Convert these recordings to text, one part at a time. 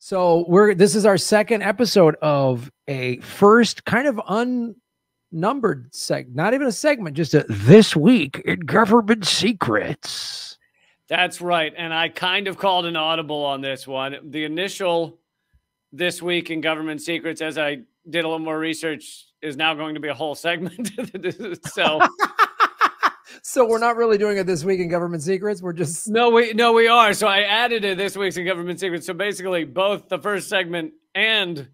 So this is our second episode of a first kind of unnumbered segment, not even a segment, just a This Week in Government Secrets. That's right. And I kind of called an audible on this one. The initial This Week in Government Secrets, as I did a little more research, is now going to be a whole segment. So we're not really doing it This Week in Government Secrets. We're just no, we are. So I added it This Week's in Government Secrets. So basically, both the first segment and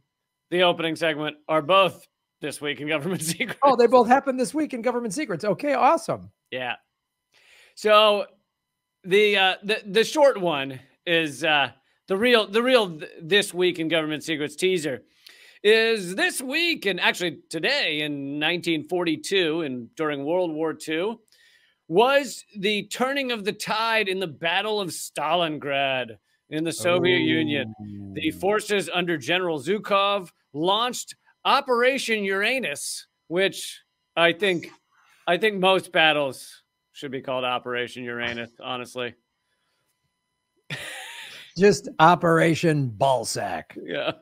the opening segment are both This Week in Government Secrets. Oh, they both happen this week in Government Secrets. Okay, awesome. Yeah. So the short one is the real This Week in Government Secrets teaser is this week, and actually today in 1942 and during World War II, was the turning of the tide in the Battle of Stalingrad in the Soviet Union. The forces under General Zhukov launched Operation Uranus, which I think most battles should be called Operation Uranus, honestly. Just Operation Ballsack. Yeah.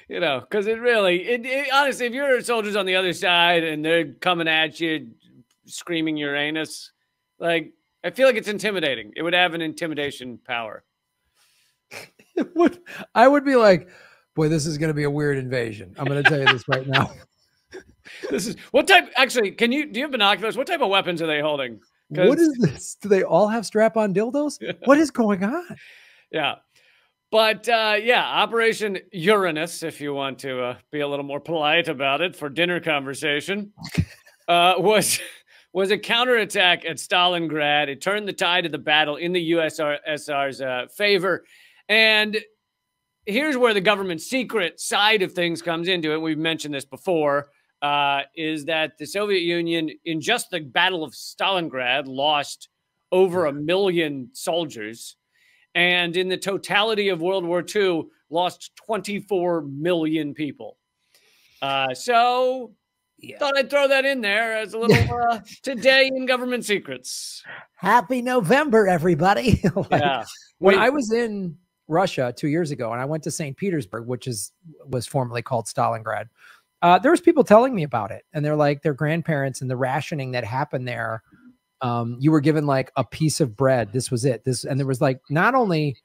You know, because honestly, if your soldiers on the other side and they're coming at you screaming Uranus, like, I feel like it's intimidating. It would have an intimidation power. I would be like, boy, this is going to be a weird invasion. I'm going to tell you this right now. This is what type? Actually, do you have binoculars? What type of weapons are they holding? What is this? Do they all have strap-on dildos? Yeah. What is going on? Yeah. But Operation Uranus, if you want to be a little more polite about it for dinner conversation, was a counterattack at Stalingrad. It turned the tide of the battle in the USSR's favor. And here's where the government secret side of things comes into it. We've mentioned this before, is that the Soviet Union, in just the Battle of Stalingrad, lost over 1 million soldiers. And in the totality of World War II, lost 24 million people. Thought I'd throw that in there as a little today in Government Secrets. Happy November, everybody. Yeah. When I was in Russia 2 years ago, and I went to St. Petersburg, which was formerly called Stalingrad, there was people telling me about it. And they're like, their grandparents and the rationing that happened there. You were given like a piece of bread. This was it. And there was like, not only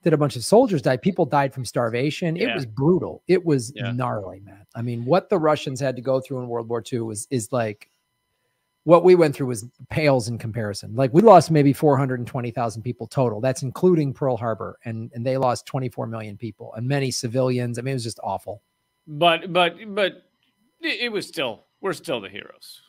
did a bunch of soldiers die, people died from starvation. Yeah. It was brutal. It was gnarly, man. I mean, what the Russians had to go through in World War II is like, what we went through was pales in comparison. Like, we lost maybe 420,000 people total. That's including Pearl Harbor. And they lost 24 million people and many civilians. I mean, it was just awful. But it was we're still the heroes.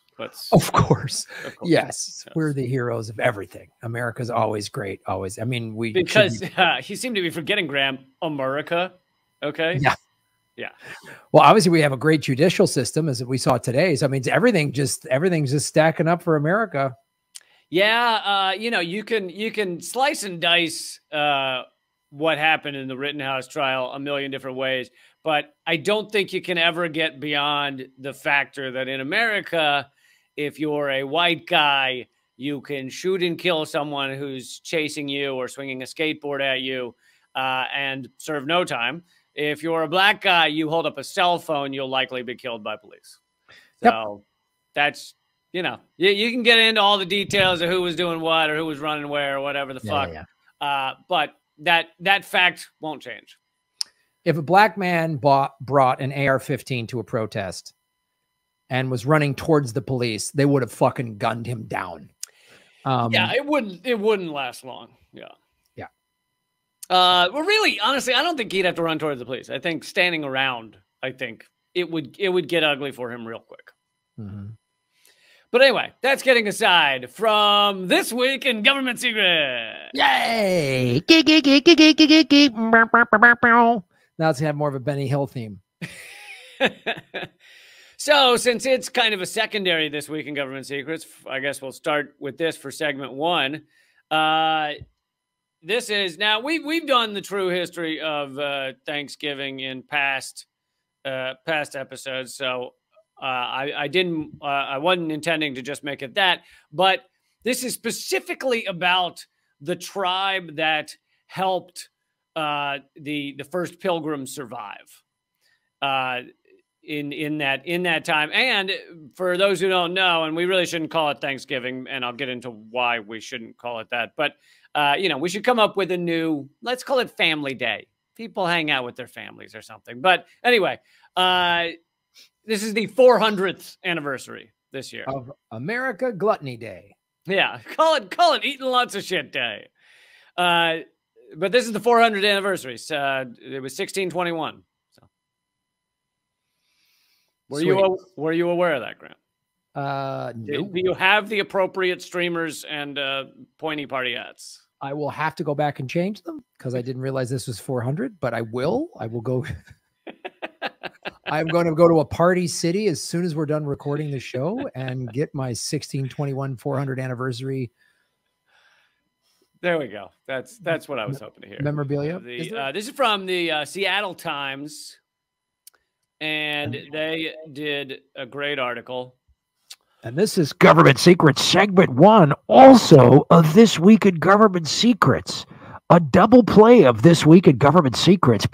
Of course. Yes. We're the heroes of everything. America's always great. Always. I mean, because he seemed to be forgetting, Graham, America. Okay. Yeah. Yeah. Well, obviously we have a great judicial system, as we saw today. So, I mean, everything's just stacking up for America. Yeah. You can slice and dice what happened in the Rittenhouse trial a million different ways, but I don't think you can ever get beyond the factor that in America, if you're a white guy, you can shoot and kill someone who's chasing you or swinging a skateboard at you and serve no time. If you're a black guy, you hold up a cell phone, you'll likely be killed by police. So that's, you can get into all the details of who was doing what or who was running where or whatever the fuck. Yeah. But that fact won't change. If a black man brought an AR-15 to a protest and was running towards the police, they would have fucking gunned him down. It wouldn't last long. Yeah. Yeah. Well, really, honestly, I don't think he'd have to run towards the police. I think standing around, it would get ugly for him real quick. Mm-hmm. But anyway, that's getting aside from This Week in Government Secrets. Yay! Now it's gonna have more of a Benny Hill theme. So, since it's kind of a secondary This Week in Government Secrets, I guess we'll start with this for segment one. This is now we've done the true history of Thanksgiving in past episodes, so I wasn't intending to just make it that, but this is specifically about the tribe that helped the first pilgrims survive in that time. And for those who don't know, and we really shouldn't call it Thanksgiving, and I'll get into why we shouldn't call it that, but we should come up with a new, let's call it Family Day. People hang out with their families or something. But anyway, this is the 400th anniversary this year of America Gluttony Day. Yeah, call it Eating Lots of Shit Day. But this is the 400th anniversary. It was 1621. So, were you aware of that, Grant? No. Do you have the appropriate streamers and pointy party hats? I will have to go back and change them because I didn't realize this was 400, but I will go. I'm going to go to a party city as soon as we're done recording the show and get my 1621 400 anniversary. There we go. That's what I was hoping to hear. Memorabilia. This is from the Seattle Times, and they did a great article. And this is Government Secrets Segment 1, also of This Week in Government Secrets. A double play of This Week in Government Secrets.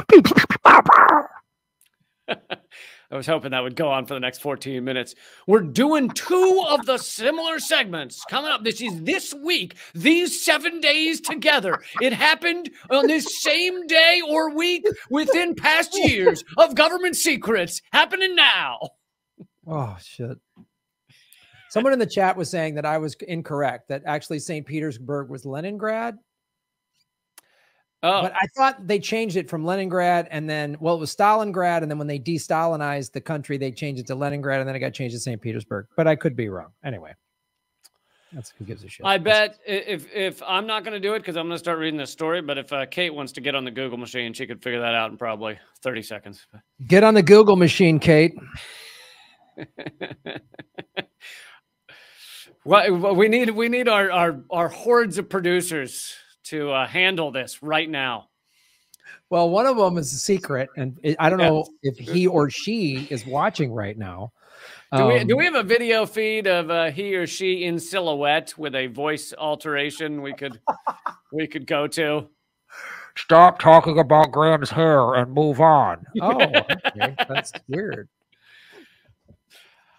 I was hoping that would go on for the next 14 minutes. We're doing 2 of the similar segments coming up. This is this week, these 7 days together. It happened on this same day or week within past years of government secrets happening now. Oh, shit. Someone in the chat was saying that I was incorrect, that actually St. Petersburg was Leningrad. Oh. But I thought they changed it from Leningrad and then, well, it was Stalingrad. And then when they de-Stalinized the country, they changed it to Leningrad and then it got changed to St. Petersburg. But I could be wrong. Anyway, that's who gives a shit. I bet if I'm not going to do it because I'm going to start reading this story, but if Kate wants to get on the Google machine, she could figure that out in probably 30 seconds. Get on the Google machine, Kate. Well, we need our hordes of producers to handle this right now. Well, one of them is a secret, and I don't know if he or she is watching right now. Do we have a video feed of he or she in silhouette with a voice alteration we could go to? Stop talking about Graham's hair and move on. Oh, okay. That's weird.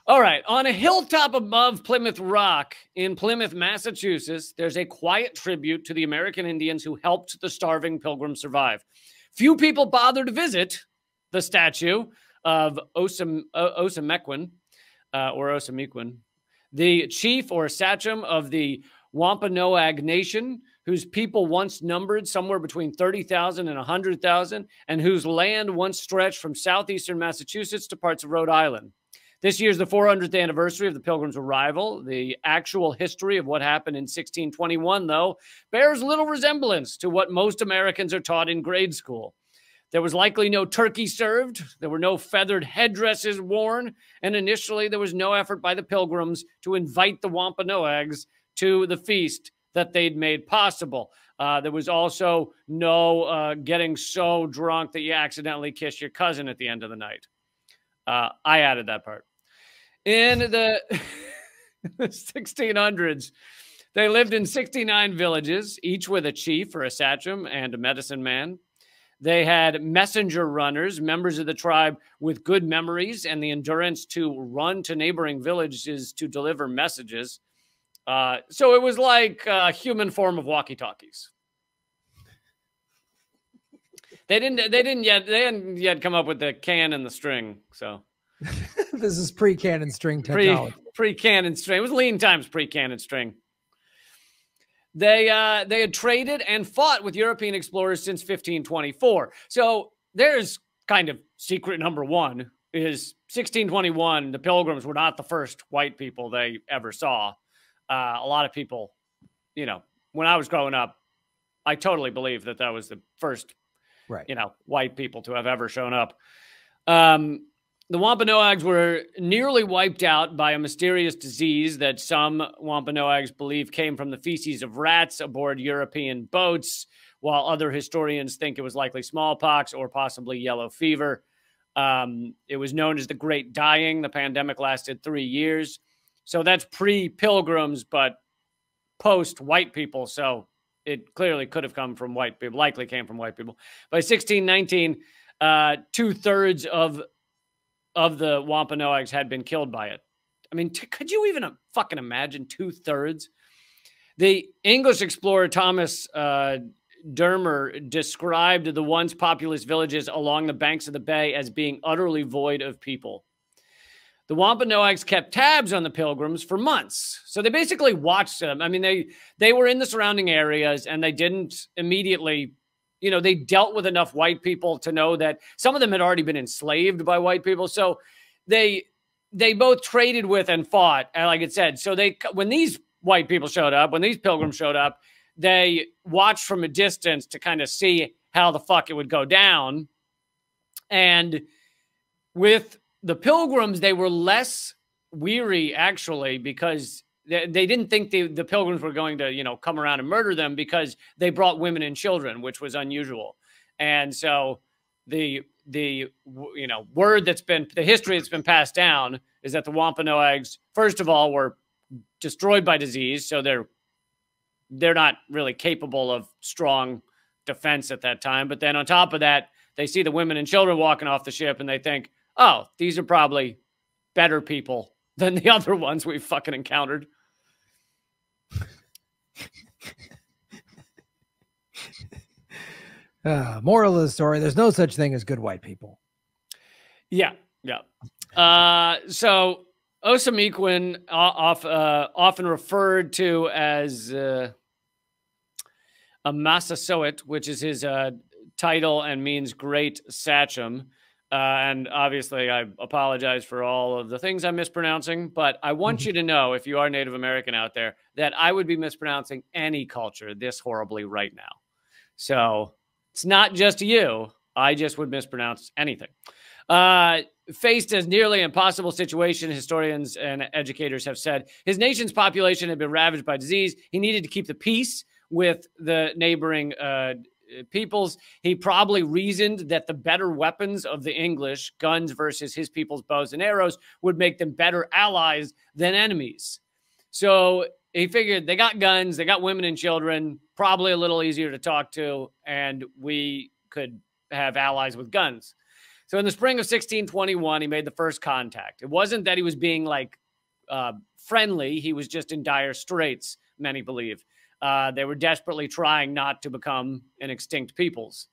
All right. On a hilltop above Plymouth Rock in Plymouth, Massachusetts, there's a quiet tribute to the American Indians who helped the starving pilgrims survive. Few people bother to visit the statue of Mcconaughey, the chief or sachem of the Wampanoag Nation, whose people once numbered somewhere between 30,000 and 100,000, and whose land once stretched from southeastern Massachusetts to parts of Rhode Island. This year's the 400th anniversary of the Pilgrims' arrival. The actual history of what happened in 1621, though, bears little resemblance to what most Americans are taught in grade school. There was likely no turkey served, there were no feathered headdresses worn, and initially there was no effort by the Pilgrims to invite the Wampanoags to the feast that they'd made possible. There was also no getting so drunk that you accidentally kiss your cousin at the end of the night. I added that part. In the 1600s, they lived in 69 villages, each with a chief or a sachem and a medicine man. They had messenger runners, members of the tribe with good memories and the endurance to run to neighboring villages to deliver messages. So it was like a human form of walkie-talkies. They hadn't yet come up with the can and the string, so. This is pre-can and string technology. Pre-can and string. It was lean times pre-can and string. They had traded and fought with European explorers since 1524. So there's kind of secret number one is 1621. The Pilgrims were not the first white people they ever saw. A lot of people, when I was growing up, I totally believed that was the first, white people to have ever shown up. The Wampanoags were nearly wiped out by a mysterious disease that some Wampanoags believe came from the feces of rats aboard European boats, while other historians think it was likely smallpox or possibly yellow fever. It was known as the Great Dying. The pandemic lasted 3 years. So that's pre-Pilgrims, but post-white people. So it clearly could have come from white people, likely came from white people. By 1619, 2/3 of the Wampanoags had been killed by it. I mean, could you even fucking imagine 2/3? The English explorer Thomas Dermer described the once populous villages along the banks of the bay as being utterly void of people. The Wampanoags kept tabs on the Pilgrims for months. So they basically watched them. I mean, they were in the surrounding areas, and they didn't immediately, you know, they dealt with enough white people to know that some of them had already been enslaved by white people. So they both traded with and fought, like it said. So when these white people showed up, when these Pilgrims showed up, they watched from a distance to kind of see how the fuck it would go down. And with the Pilgrims, they were less weary, actually, because they didn't think the Pilgrims were going to, you know, come around and murder them, because they brought women and children, which was unusual. And so the you know, the history that's been passed down is that the Wampanoags, first of all, were destroyed by disease. So they're not really capable of strong defense at that time. But then on top of that, they see the women and children walking off the ship, and they think, oh, these are probably better people than the other ones we've fucking encountered. Moral of the story, there's no such thing as good white people. Yeah, yeah. So Osamequin, often referred to as a Massasoit, which is his title and means great sachem. And obviously, I apologize for all of the things I'm mispronouncing, but I want you to know, if you are Native American out there, that I would be mispronouncing any culture this horribly right now. So it's not just you. I just would mispronounce anything. Faced as nearly impossible situation, historians and educators have said his nation's population had been ravaged by disease. He needed to keep the peace with the neighboring peoples. He probably reasoned that the better weapons of the English, guns versus his people's bows and arrows, would make them better allies than enemies. So he figured they got guns, they got women and children, probably a little easier to talk to, and we could have allies with guns. So in the spring of 1621, he made the first contact. It wasn't that he was being like friendly. He was just in dire straits, many believe. They were desperately trying not to become an extinct peoples.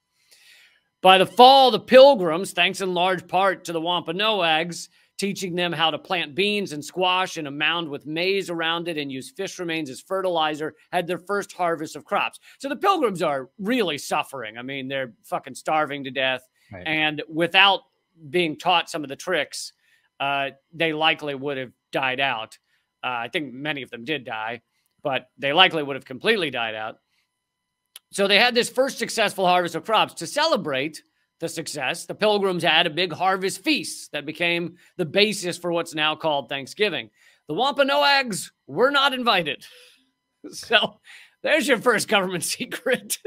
By the fall, the Pilgrims, thanks in large part to the Wampanoags, teaching them how to plant beans and squash in a mound with maize around it and use fish remains as fertilizer, had their first harvest of crops. So the Pilgrims are really suffering. I mean, they're fucking starving to death. Right. And without being taught some of the tricks, they likely would have died out. I think many of them did die, but they likely would have completely died out. So they had this first successful harvest of crops. To celebrate the success, the Pilgrims had a big harvest feast that became the basis for what's now called Thanksgiving. The Wampanoags were not invited. So there's your first government secret.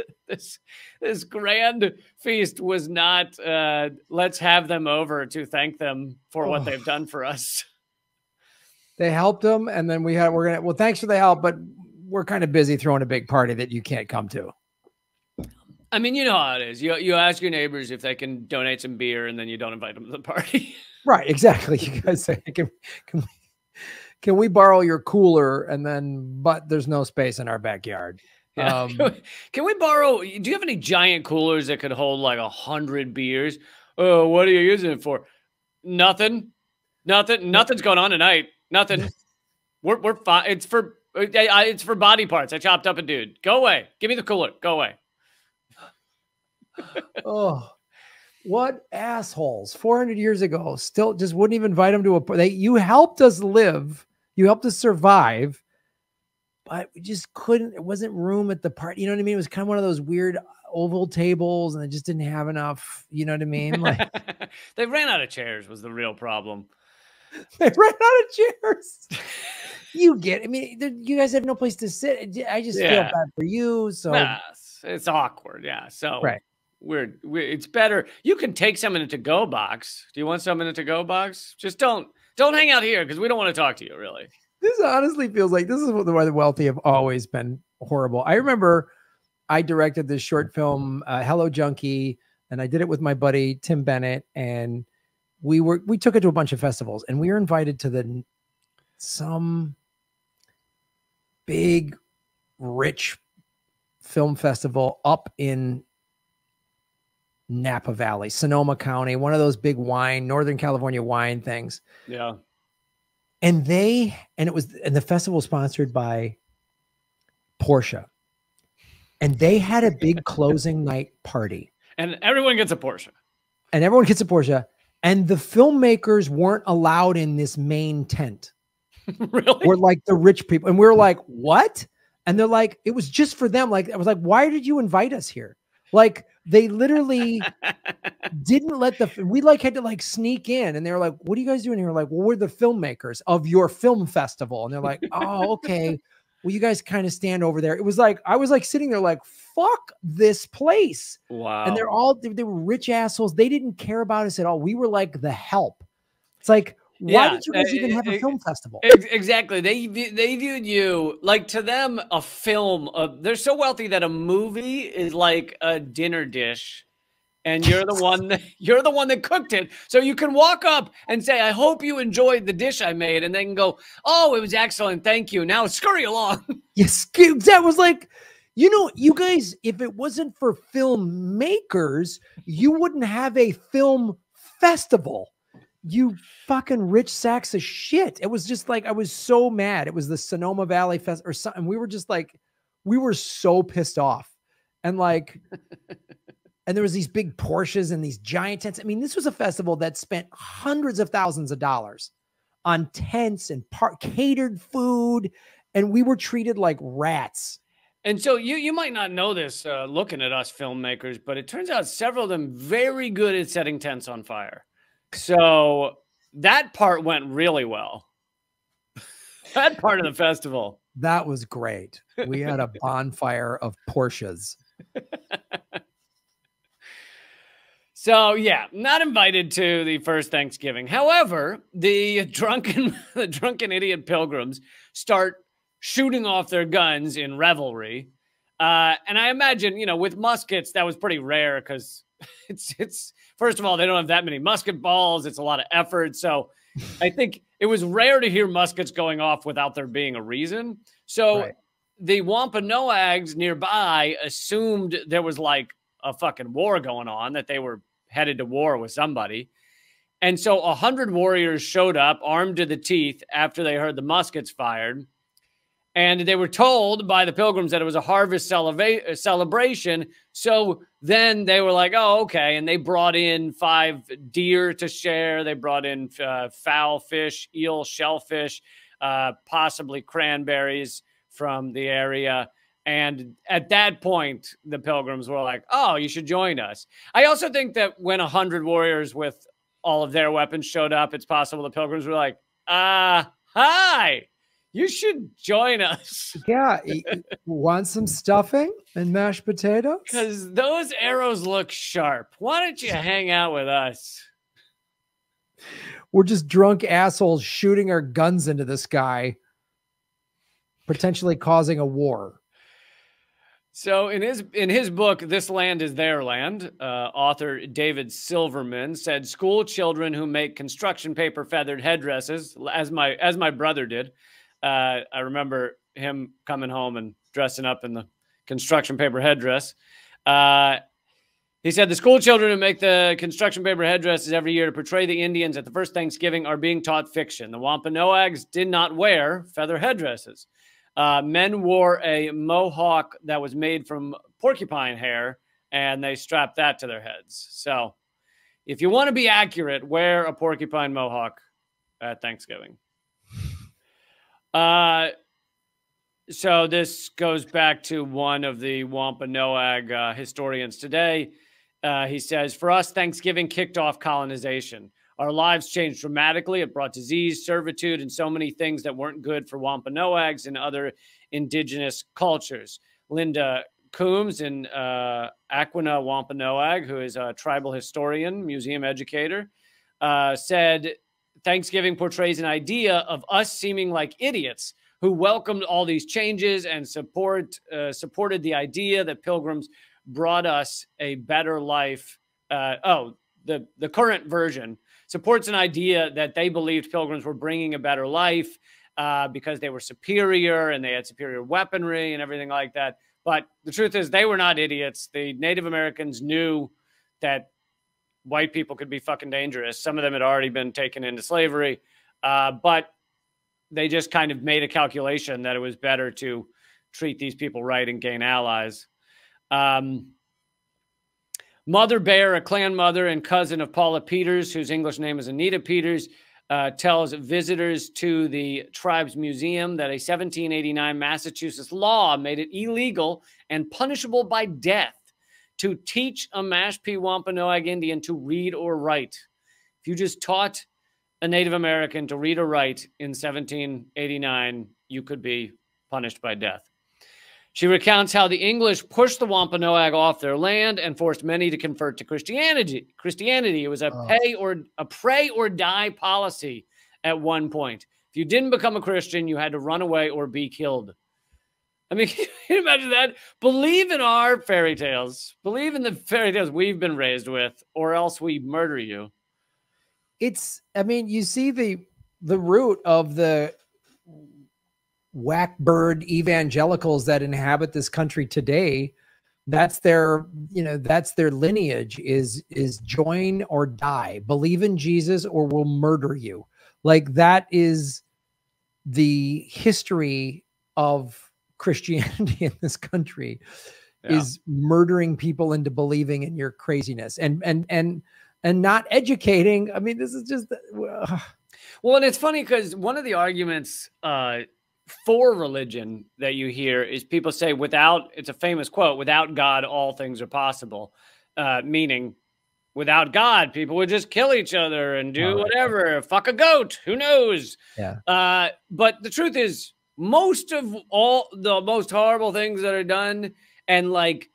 This grand feast was not, let's have them over to thank them for what they've done for us. They helped them, and then well, thanks for the help, but we're kind of busy throwing a big party that you can't come to. I mean, you know how it is. You ask your neighbors if they can donate some beer, and then you don't invite them to the party. Right, exactly. You guys say, can we borrow your cooler? And then, but there's no space in our backyard. Yeah. Can we borrow? Do you have any giant coolers that could hold like 100 beers? Oh, what are you using it for? Nothing. Nothing's going on tonight. Nothing. We're fine. It's for body parts. I chopped up a dude. Go away. Give me the cooler. Go away. Oh, what assholes! 400 years ago, still just wouldn't even invite them to you helped us live. You helped us survive. But we just couldn't, it wasn't room at the party. You know what I mean? It was kind of one of those weird oval tables, and they just didn't have enough. You know what I mean? Like they ran out of chairs was the real problem. They ran out of chairs. You get, I mean, you guys have no place to sit. I just feel bad for you. So it's awkward. Yeah. So right. It's better. You can take some in a to-go box. Do you want some in a to-go box? Just don't hang out here, because we don't want to talk to you, really. This honestly feels like this is why the wealthy have always been horrible. I remember I directed this short film, Hello Junkie, and I did it with my buddy Tim Bennett, and we took it to a bunch of festivals, and we were invited to some big, rich film festival up in Napa Valley, Sonoma County, one of those big Northern California wine things. Yeah. And the festival was sponsored by Porsche. And they had a big closing night party. And everyone gets a Porsche. And the filmmakers weren't allowed in this main tent. Really? We're like the rich people. And we were like, what? And they're like, it was just for them. Like, I was like, why did you invite us here? Like, they literally didn't let we had to sneak in, and they were like, what are you guys doing here? Like, well, we're the filmmakers of your film festival. And they're like, oh, okay. Well, you guys kind of stand over there. It was like, I was like sitting there like, fuck this place. Wow. And they were rich assholes. They didn't care about us at all. We were like the help. It's like, why did you guys even have a film festival? Exactly. They viewed you like, to them, a film. They're so wealthy that a movie is like a dinner dish, and you're the one that cooked it. So you can walk up and say, "I hope you enjoyed the dish I made," and they can go, "Oh, it was excellent, thank you. Now scurry along." Yes, that was like, you guys. If it wasn't for filmmakers, you wouldn't have a film festival. You fucking rich sacks of shit. It was just like, I was so mad. It was the Sonoma Valley Fest or something. We were just like, we were so pissed off. And like, and there was these big Porsches and these giant tents. I mean, this was a festival that spent hundreds of thousands of dollars on tents and catered food. And we were treated like rats. And so you might not know this looking at us filmmakers, but it turns out several of them very good at setting tents on fire. So that part went really well. That part of the festival. That was great. We had a bonfire of Porsches. So yeah, not invited to the first Thanksgiving. However, the drunken idiot pilgrims start shooting off their guns in revelry. And I imagine, with muskets, that was pretty rare because it's first of all, they don't have that many musket balls. It's a lot of effort. So I think it was rare to hear muskets going off without there being a reason. So right. The Wampanoags nearby assumed there was like a fucking war going on, that they were headed to war with somebody. And so 100 warriors showed up armed to the teeth after they heard the muskets fired. And they were told by the pilgrims that it was a harvest celebration. So then they were like, oh, okay. And they brought in 5 deer to share. They brought in fowl fish, eel, shellfish, possibly cranberries from the area. And at that point, the pilgrims were like, oh, you should join us. I also think that when 100 warriors with all of their weapons showed up, it's possible the pilgrims were like, hi. You should join us. Yeah. Want some stuffing and mashed potatoes? Because those arrows look sharp. Why don't you hang out with us? We're just drunk assholes shooting our guns into the sky, potentially causing a war. So in his book, This Land is Their Land, author David Silverman said school children who make construction paper feathered headdresses, as my brother did. I remember him coming home and dressing up in the construction paper headdress. He said the school children who make the construction paper headdresses every year to portray the Indians at the first Thanksgiving are being taught fiction. The Wampanoags did not wear feather headdresses. Men wore a mohawk that was made from porcupine hair, and they strapped that to their heads. So if you want to be accurate, wear a porcupine mohawk at Thanksgiving. So this goes back to one of the Wampanoag historians today. He says, for us, Thanksgiving kicked off colonization. Our lives changed dramatically. It brought disease, servitude, and so many things that weren't good for Wampanoags and other indigenous cultures. Linda Coombs in Aquina Wampanoag, who is a tribal historian, museum educator, said, Thanksgiving portrays an idea of us seeming like idiots who welcomed all these changes and supported the idea that pilgrims brought us a better life. The current version supports an idea that they believed pilgrims were bringing a better life because they were superior and they had superior weaponry and everything like that. But the truth is they were not idiots. The Native Americans knew that white people could be fucking dangerous. Some of them had already been taken into slavery, but they just kind of made a calculation that it was better to treat these people right and gain allies. Mother Bear, a clan mother and cousin of Paula Peters, whose English name is Anita Peters, tells visitors to the tribe's museum that a 1789 Massachusetts law made it illegal and punishable by death to teach a Mashpee Wampanoag Indian to read or write. If you just taught a Native American to read or write in 1789, you could be punished by death. She recounts how the English pushed the Wampanoag off their land and forced many to convert to Christianity. It was a pray or die policy at one point. If you didn't become a Christian, you had to run away or be killed. I mean, can you imagine that? Believe in our fairy tales. Believe in the fairy tales we've been raised with, or else we murder you. I mean, you see the root of the whackbird evangelicals that inhabit this country today. That's their lineage is join or die, believe in Jesus or we'll murder you. Like that is the history of Christianity in this country, is murdering people into believing in your craziness and not educating. I mean, this is just, well, and it's funny because one of the arguments, for religion that you hear is people say it's a famous quote, without God, all things are possible. Meaning without God, people would just kill each other and do whatever, fuck a goat, who knows? Yeah. But the truth is most of all the most horrible things that are done and like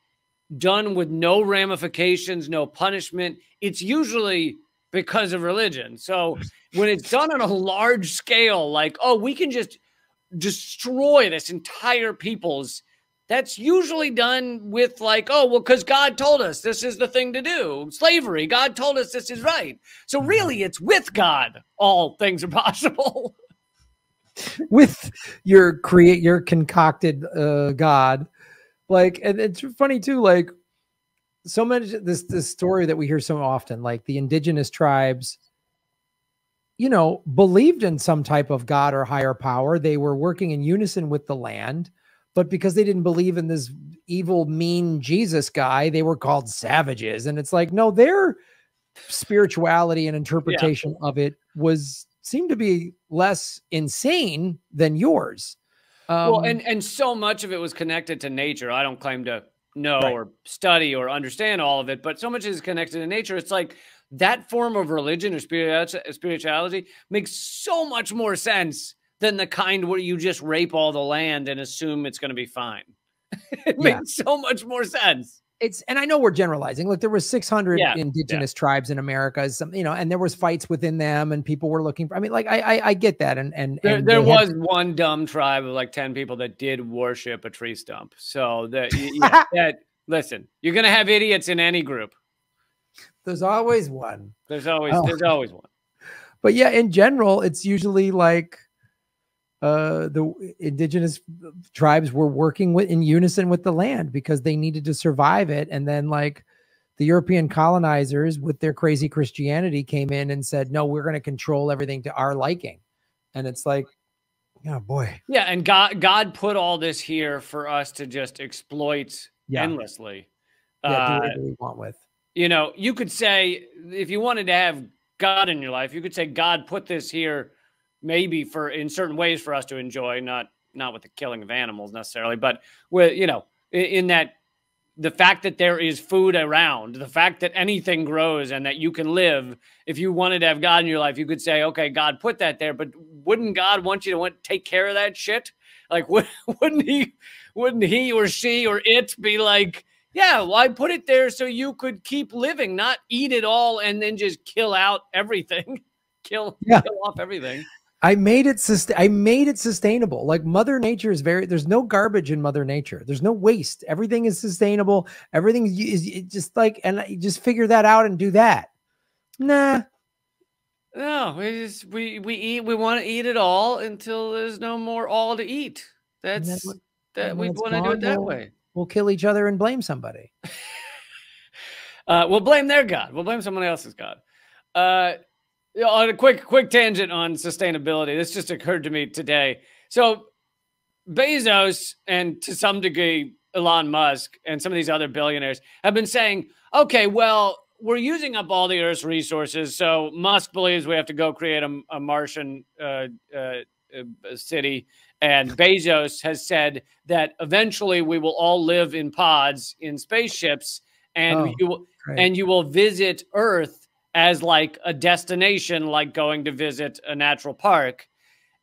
done with no ramifications, no punishment, it's usually because of religion. So when it's done on a large scale, like, oh, we can just destroy this entire people's, that's usually done with like, oh, well, because God told us this is the thing to do. Slavery, God told us this is right. So really it's with God all things are possible. With your concocted God. Like, and it's funny too, like so much this story that we hear so often, like the indigenous tribes, believed in some type of God or higher power. They were working in unison with the land, but because they didn't believe in this evil, mean Jesus guy, they were called savages. And it's like, no, their spirituality and interpretation of it seemed to be less insane than yours. Well, and so much of it was connected to nature. I don't claim to know or study or understand all of it, but so much is connected to nature. It's like, that form of religion or spirituality makes so much more sense than the kind where you just rape all the land and assume it's going to be fine. It makes so much more sense. And I know we're generalizing. Look, there were 600 indigenous tribes in America, and there was fights within them and people were looking for, I mean, like, I get that. And there was one dumb tribe of like 10 people that did worship a tree stump. So listen, you're going to have idiots in any group. There's always one. There's always one. But yeah, in general, it's usually like the indigenous tribes were working in unison with the land because they needed to survive it. And then like the European colonizers with their crazy Christianity came in and said, no, we're going to control everything to our liking. And it's like, oh boy. Yeah. And God put all this here for us to just exploit endlessly. Do whatever we want with. You could say, if you wanted to have God in your life, you could say God put this here maybe in certain ways for us to enjoy, not with the killing of animals necessarily, but with, in that the fact that there is food around, the fact that anything grows and that you can live. If you wanted to have God in your life, you could say, okay, God put that there, but wouldn't God want you to take care of that shit? Like, wouldn't he or she or it be like, yeah, well, I put it there so you could keep living, not eat it all and then just kill out everything, kill off everything. I made it sustainable. Like Mother Nature is there's no garbage in Mother Nature. There's no waste. Everything is sustainable. Everything is just like, and you just figure that out and do that. Nah. No, we want to eat it all until there's no more all to eat. We want to do it that way. We'll kill each other and blame somebody. We'll blame their God. We'll blame someone else's God. On a quick tangent on sustainability. This just occurred to me today. So Bezos and to some degree Elon Musk and some of these other billionaires have been saying, okay, well, we're using up all the Earth's resources. So Musk believes we have to go create a Martian city. And Bezos has said that eventually we will all live in pods in spaceships, and you will visit Earth as like a destination, like going to visit a natural park.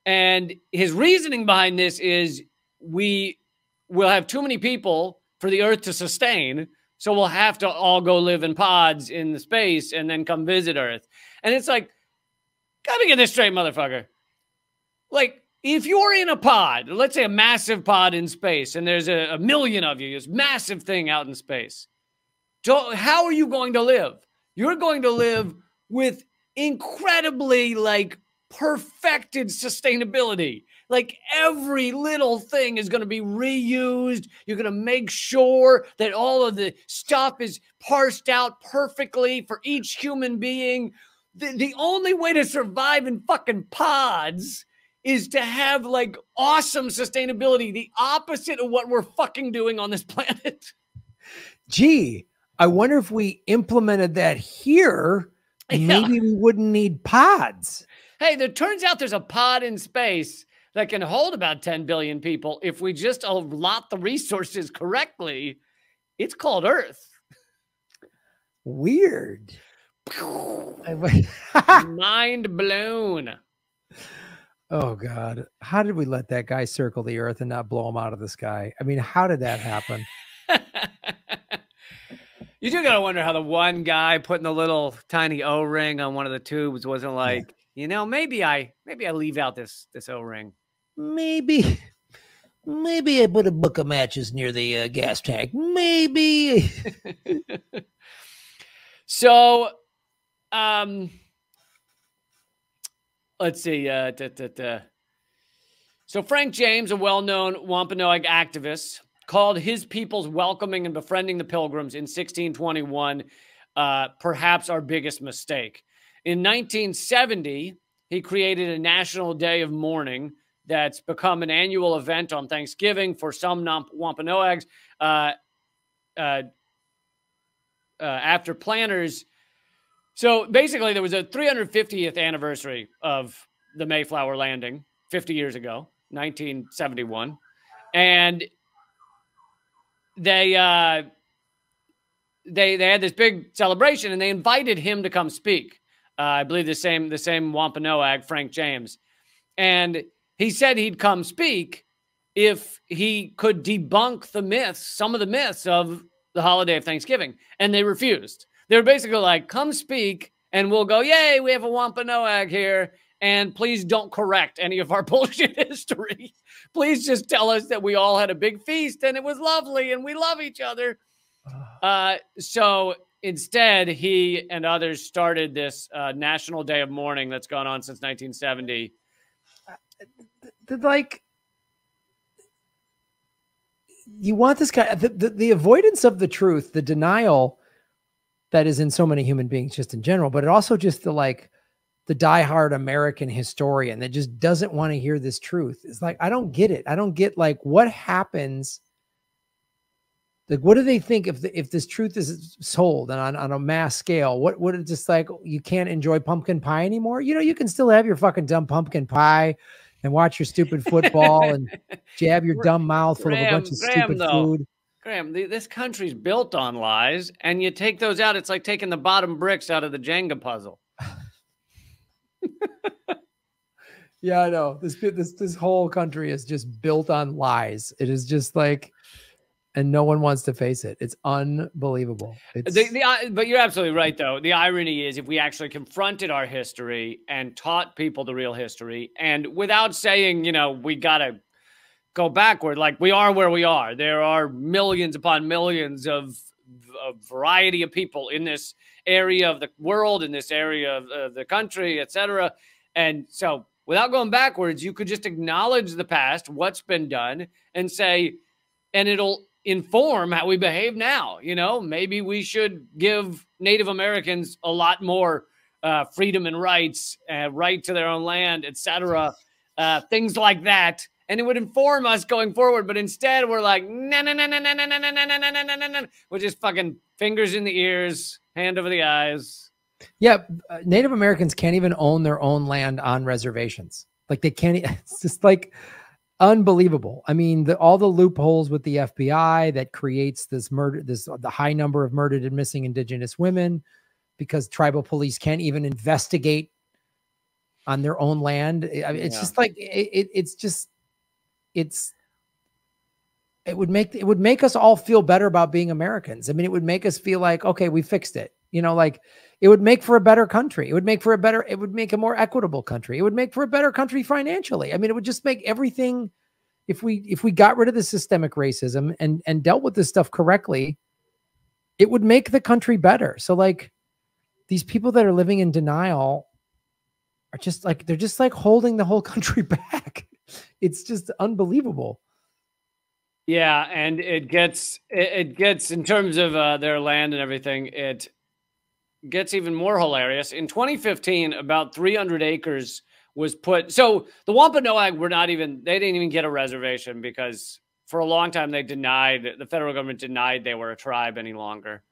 And his reasoning behind this is we will have too many people for the Earth to sustain. So we'll have to all go live in pods in the space and then come visit Earth. And it's like, gotta get this straight, motherfucker. Like, if you're in a pod, let's say a massive pod in space, and there's a million of you, this massive thing out in space, how are you going to live? You're going to live with incredibly, like, perfected sustainability. Like every little thing is going to be reused. You're going to make sure that all of the stuff is parsed out perfectly for each human being. The only way to survive in fucking pods is to have like awesome sustainability, the opposite of what we're fucking doing on this planet. Gee, I wonder if we implemented that here, maybe we wouldn't need pods. Hey, there turns out there's a pod in space that can hold about 10 billion people if we just allot the resources correctly. It's called Earth. Weird. Mind blown. Oh, God. How did we let that guy circle the Earth and not blow him out of the sky? I mean, how did that happen? You do got to wonder how the one guy putting the little tiny O-ring on one of the tubes wasn't like, you know, maybe I leave out this O-ring. Maybe I put a book of matches near the gas tank. Maybe. So, let's see. So Frank James, a well-known Wampanoag activist, called his people's welcoming and befriending the Pilgrims in 1621 perhaps our biggest mistake. In 1970, he created a national day of mourning that's become an annual event on Thanksgiving for some Wampanoags. After planners. So basically, there was a 350th anniversary of the Mayflower landing 50 years ago, 1971. And they had this big celebration, and they invited him to come speak. I believe the same Wampanoag, Frank James. And he said he'd come speak if he could debunk some of the myths of the holiday of Thanksgiving. And they refused. They were basically like, come speak and we'll go, yay, we have a Wampanoag here. And please don't correct any of our bullshit history. Please just tell us that we all had a big feast and it was lovely and we love each other. So instead, he and others started this National Day of Mourning that's gone on since 1970. Like, you want this guy, the avoidance of the truth, the denial that is in so many human beings just in general, but it also just the diehard American historian that just doesn't want to hear this truth. It's like, I don't get it. I don't get like what happens. Like, what do they think if this truth is sold and on a mass scale? What would it just like, you can't enjoy pumpkin pie anymore? You know, you can still have your fucking dumb pumpkin pie and watch your stupid football and jab your dumb mouth full of a bunch of stupid food. Graham, this country's built on lies, and you take those out, it's like taking the bottom bricks out of the Jenga puzzle. Yeah, I know. This whole country is just built on lies. It is just like, and no one wants to face it. It's unbelievable. It's but you're absolutely right, though. The irony is if we actually confronted our history and taught people the real history, and without saying, you know, we got to go backward, like we are where we are. There are millions upon millions of a variety of people in this area of the world, in this area of the country, etc. And so without going backwards, you could just acknowledge the past, what's been done, and say, and it'll inform how we behave now. You know, maybe we should give Native Americans a lot more freedom and rights, right to their own land, etc. Things like that. And it would inform us going forward. But instead, we're like, no, no, no, no, no, no, no, no, no, no, no, no, no, no. We're just fucking fingers in the ears, hand over the eyes. Yeah, Native Americans can't even own their own land on reservations. Like they can't. It's just like unbelievable. I mean, all the loopholes with the FBI that creates this murder, the high number of murdered and missing Indigenous women, because tribal police can't even investigate on their own land. I mean, it's just like it would make us all feel better about being Americans. I mean, it would make us feel like, okay, we fixed it. You know, like it would make for a better country. It would make a more equitable country. It would make for a better country financially. I mean, it would just make everything, if we got rid of the systemic racism and dealt with this stuff correctly, it would make the country better. So like these people that are living in denial are just like, they're just like holding the whole country back. It's just unbelievable. Yeah. And it gets in terms of their land and everything, it gets even more hilarious. In 2015, about 300 acres was put. So the Wampanoag they didn't even get a reservation because for a long time the federal government denied they were a tribe any longer.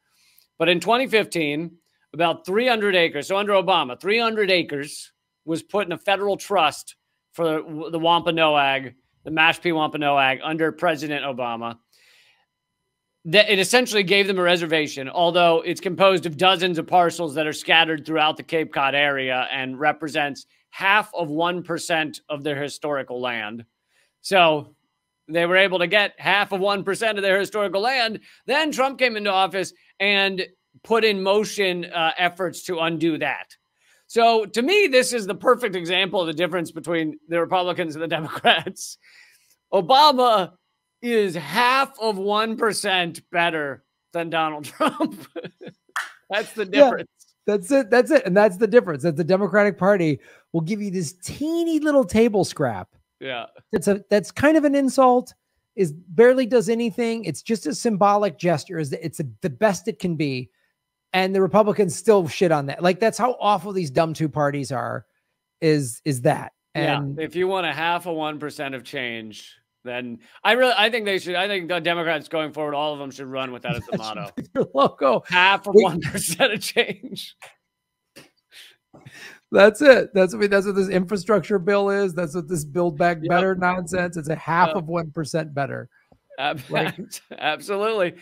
But in 2015, about 300 acres, so under Obama, 300 acres was put in a federal trust for the Wampanoag, the Mashpee Wampanoag under President Obama. That it essentially gave them a reservation, although it's composed of dozens of parcels that are scattered throughout the Cape Cod area and represents 0.5% of their historical land. So they were able to get 0.5% of their historical land. Then Trump came into office and put in motion efforts to undo that. So to me, this is the perfect example of the difference between the Republicans and the Democrats. Obama is 0.5% better than Donald Trump. That's the difference. Yeah, that's it. And that's the difference. That the Democratic Party will give you this teeny little table scrap. Yeah. That's kind of an insult, is barely does anything. It's just a symbolic gesture. It's the best it can be. And the Republicans still shit on that. Like, that's how awful these dumb two parties are, is that. And yeah, if you want 0.5% of change, then I think the Democrats going forward, all of them should run with that as the motto. Their logo. 1% of change. That's it. That's what this infrastructure bill is. That's what this Build Back Better nonsense. It's a 0.5% better. Absolutely.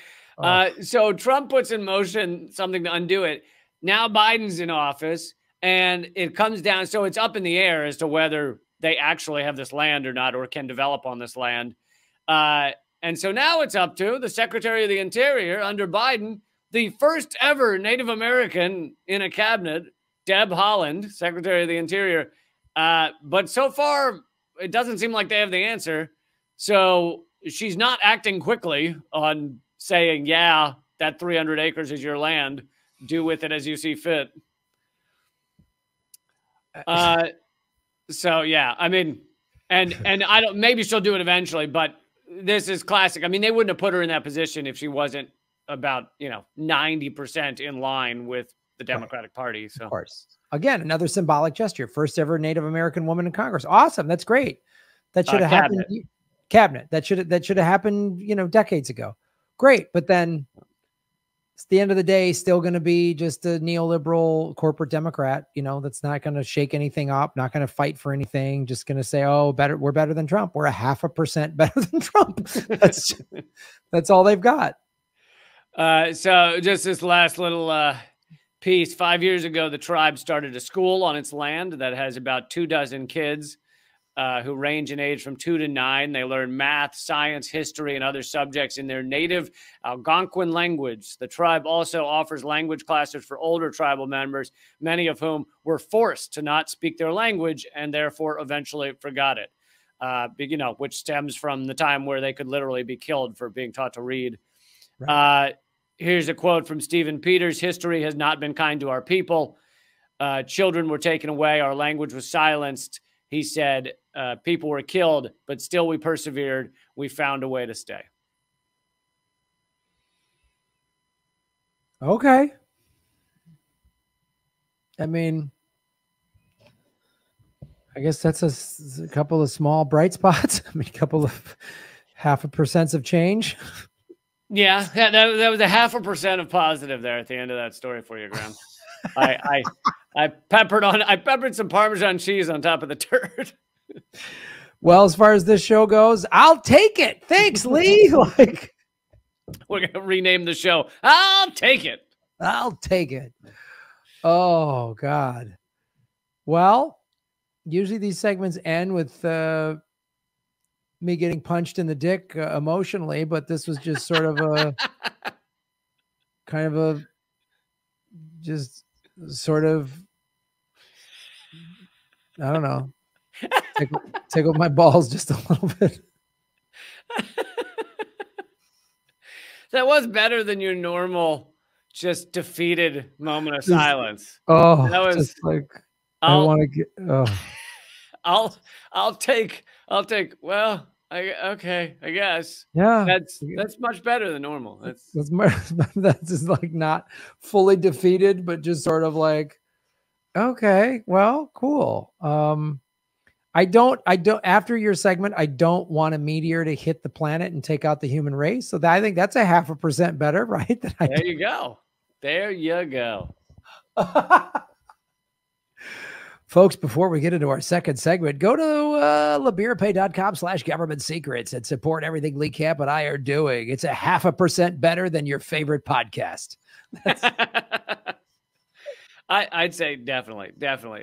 So Trump puts in motion something to undo it. Now Biden's in office, and it comes down. So it's up in the air as to whether they actually have this land or not, or can develop on this land. And so now it's up to the Secretary of the Interior under Biden, the first ever Native American in a cabinet, Deb Haaland, Secretary of the Interior. But so far, it doesn't seem like they have the answer. So she's not acting quickly on saying, yeah, that 300 acres is your land. Do with it as you see fit. So yeah, I mean, and I don't, maybe she'll do it eventually, but this is classic. I mean, they wouldn't have put her in that position if she wasn't about, 90% in line with the Democratic Party. So, of course, again, another symbolic gesture. First ever Native American woman in Congress. Awesome. That's great. That should have happened. Cabinet. That should have happened, decades ago. Great. But then it's the end of the day, still going to be just a neoliberal corporate Democrat, that's not going to shake anything up, not going to fight for anything, just going to say, oh, we're better than Trump. We're 0.5% better than Trump. That's all they've got. So just this last little piece. 5 years ago, the tribe started a school on its land that has about 24 kids. who range in age from 2 to 9. They learn math, science, history, and other subjects in their native Algonquin language. The tribe also offers language classes for older tribal members, many of whom were forced to not speak their language and therefore eventually forgot it, which stems from the time where they could literally be killed for being taught to read. Right. Here's a quote from Stephen Peters. History has not been kind to our people. Children were taken away. Our language was silenced. He said, people were killed, but still we persevered. We found a way to stay. Okay. I mean, I guess that's a couple of small bright spots. I mean, a couple of 0.5% of change. Yeah, that was 0.5% of positive there at the end of that story for you, Graham. I peppered some Parmesan cheese on top of the turd. Well, as far as this show goes, I'll take it. Thanks, Lee. Like, we're gonna rename the show. I'll take it. I'll take it. Oh God. Well, usually these segments end with me getting punched in the dick emotionally, but this was just sort of a kind of a just sort of, I don't know, tickle my balls just a little bit. That was better than your normal, just defeated moment of silence. Oh, that was just like, I want to get, I'll take, well, okay, I guess. Yeah. That's much better than normal. That's just like not fully defeated, but just sort of like, okay, well, cool. I don't after your segment, I don't want a meteor to hit the planet and take out the human race. So I think that's 0.5% better, right? There you go. There you go. Folks, before we get into our second segment, go to labirapay.com/government secrets and support everything Lee Camp and I are doing. It's 0.5% better than your favorite podcast. I'd say definitely,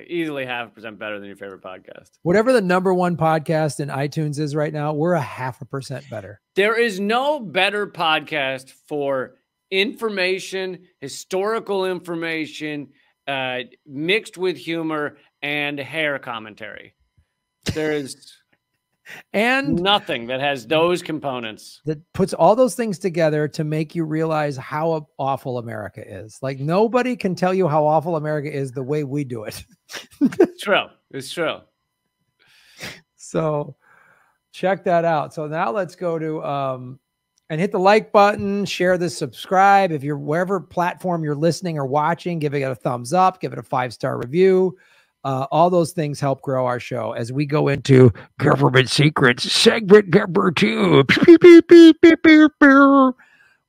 easily 0.5% better than your favorite podcast. Whatever the #1 podcast in iTunes is right now, we're 0.5% better. There is no better podcast for information, historical information, mixed with humor and hair commentary. There's and nothing that has those components that puts all those things together to make you realize how awful America is. Like, nobody can tell you how awful America is the way we do it. It's true. It's true. So check that out. So now let's go to and hit the like button, share this, subscribe. If you're wherever platform you're listening or watching, give it a thumbs up, give it a 5-star review. All those things help grow our show as we go into Government Secrets segment number 2.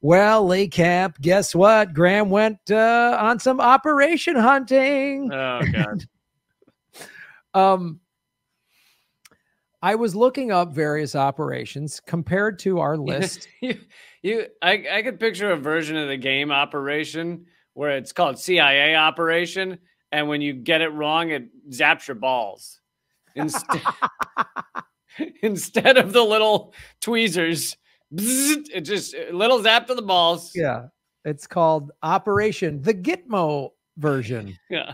Well, Lee Camp, guess what? Graham went on some operation hunting. Oh God. I was looking up various operations compared to our list. I could picture a version of the game Operation where it's called CIA Operation. And when you get it wrong, it zaps your balls. Instead of the little tweezers, it just a little zap to the balls. Yeah. It's called Operation, the Gitmo version. Yeah.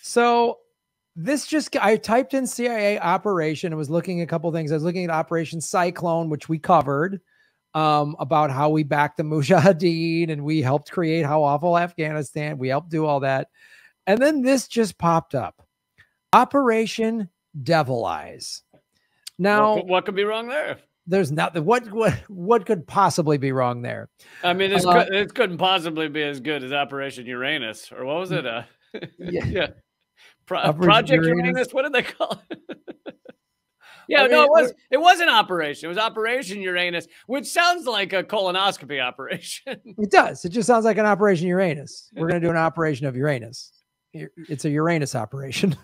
So this just, I typed in CIA Operation and was looking at a couple of things. I was looking at Operation Cyclone, which we covered. About how we backed the Mujahideen and we helped create how awful Afghanistan. We helped do all that. And then this just popped up. Operation Devil Eyes. Now, what could be wrong there? There's nothing. What could possibly be wrong there? I mean, it couldn't possibly be as good as Operation Uranus, or what was it? Yeah. Project Uranus. What did they call it? Yeah, it was an operation. It was Operation Uranus, which sounds like a colonoscopy operation. It does. It just sounds like an Operation Uranus. We're going to do an operation of Uranus. It's a Uranus operation.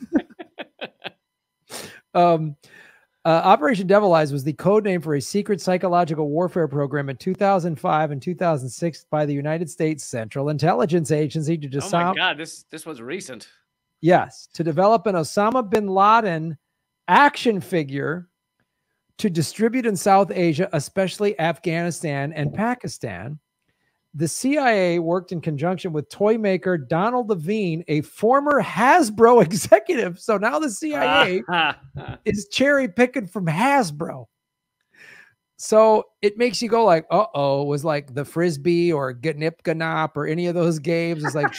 Operation Devil Eyes was the code name for a secret psychological warfare program in 2005 and 2006 by the United States Central Intelligence Agency to disarm. Oh my God, this was recent. Yes, to develop an Osama bin Laden action figure to distribute in South Asia, especially Afghanistan and Pakistan. The CIA worked in conjunction with toy maker Donald Levine, a former Hasbro executive. So now the CIA is cherry picking from Hasbro. So it makes you go like, uh-oh, was like the Frisbee or Gnip or any of those games. It's like,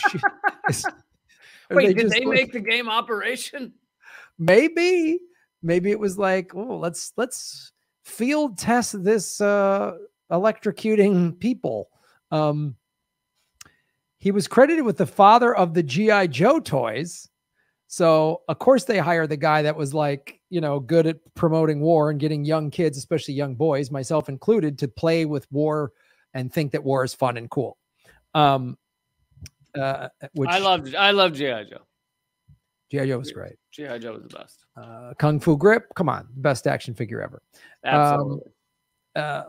wait, did they make the game Operation? Maybe it was like, oh, let's field test this electrocuting people. He was credited with the father of the G.I. Joe toys. So of course they hired the guy that was like, you know, good at promoting war and getting young kids, especially young boys, myself included, to play with war and think that war is fun and cool. Which I loved G.I. Joe. G.I. Joe was great. G.I. Joe was the best. Kung Fu Grip, come on, best action figure ever. Absolutely.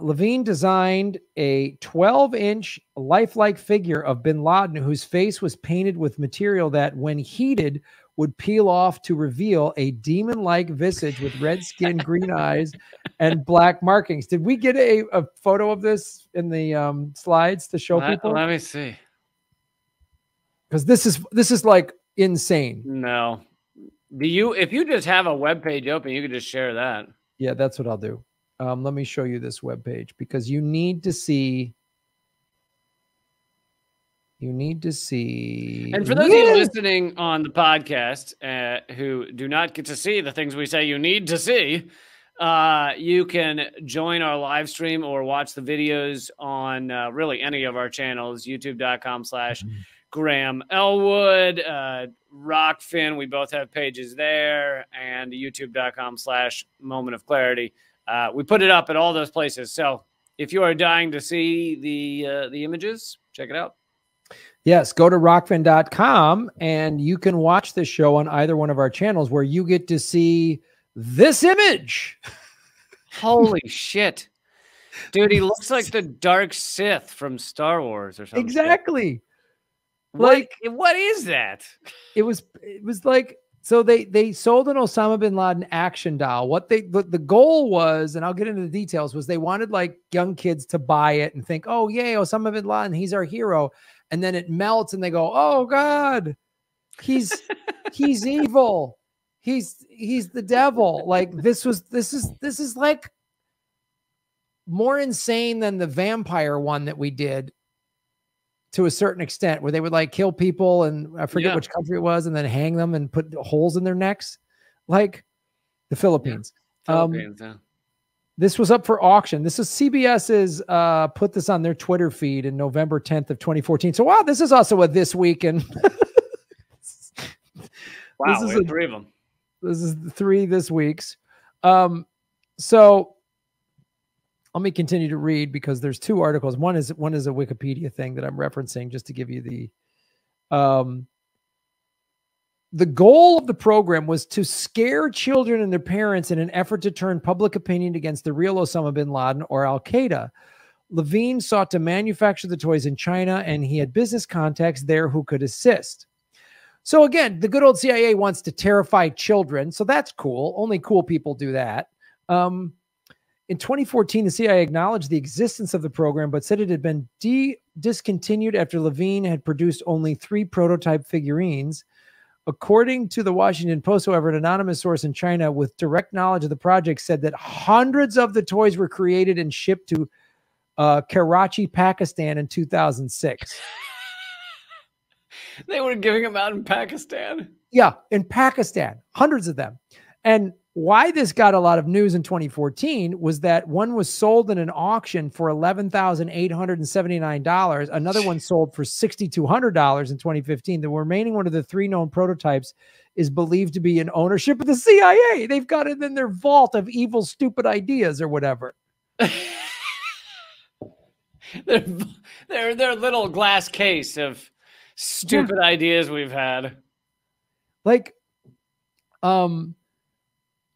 Levine designed a 12-inch lifelike figure of bin Laden, whose face was painted with material that, when heated, would peel off to reveal a demon-like visage with red skin, green eyes, and black markings. Did we get a photo of this in the slides to show people? Let me see. Because this is like insane. No. If you just have a web page open, you could just share that. Yeah, that's what I'll do. Let me show you this web page because you need to see. And for those of you listening on the podcast who do not get to see the things we say you need to see, you can join our live stream or watch the videos on really any of our channels, youtube.com/Graham Elwood, Rockfin. We both have pages there, and youtube.com/Moment of Clarity. We put it up at all those places. So if you are dying to see the images, check it out. Yes, go to rockfin.com and you can watch this show on either one of our channels where you get to see this image. Holy shit. Dude, he looks like the Dark Sith from Star Wars or something. Exactly. Like, what is that? It was like, so they sold an Osama bin Laden action doll. What the goal was, and I'll get into the details, was they wanted like young kids to buy it and think, oh yay, Osama bin Laden, he's our hero. And then it melts and they go, oh God, he's evil. He's the devil. Like this is like more insane than the vampire one that we did to a certain extent, where they would like kill people, and I forget which country it was, and then hang them and put holes in their necks, like the Philippines. This was up for auction. This is CBS's put this on their Twitter feed in November 10th of 2014. So wow, this is also a This Week in. Wow, we have 3 of them. This is 3 this weeks. So let me continue to read because there's 2 articles. One is a Wikipedia thing that I'm referencing just to give you the goal of the program was to scare children and their parents in an effort to turn public opinion against the real Osama bin Laden or Al-Qaeda. Levine sought to manufacture the toys in China, and he had business contacts there who could assist. So again, the good old CIA wants to terrify children. So that's cool. Only cool people do that. In 2014, the CIA acknowledged the existence of the program, but said it had been discontinued after Levine had produced only 3 prototype figurines. According to the Washington Post, however, an anonymous source in China with direct knowledge of the project said that hundreds of the toys were created and shipped to Karachi, Pakistan in 2006. They were giving them out in Pakistan? Yeah, in Pakistan, hundreds of them. And why this got a lot of news in 2014 was that one was sold in an auction for $11,879. Another one sold for $6,200 in 2015. The remaining one of the 3 known prototypes is believed to be in ownership of the CIA. They've got it in their vault of evil, stupid ideas or whatever. Their little glass case of stupid ideas we've had. Like,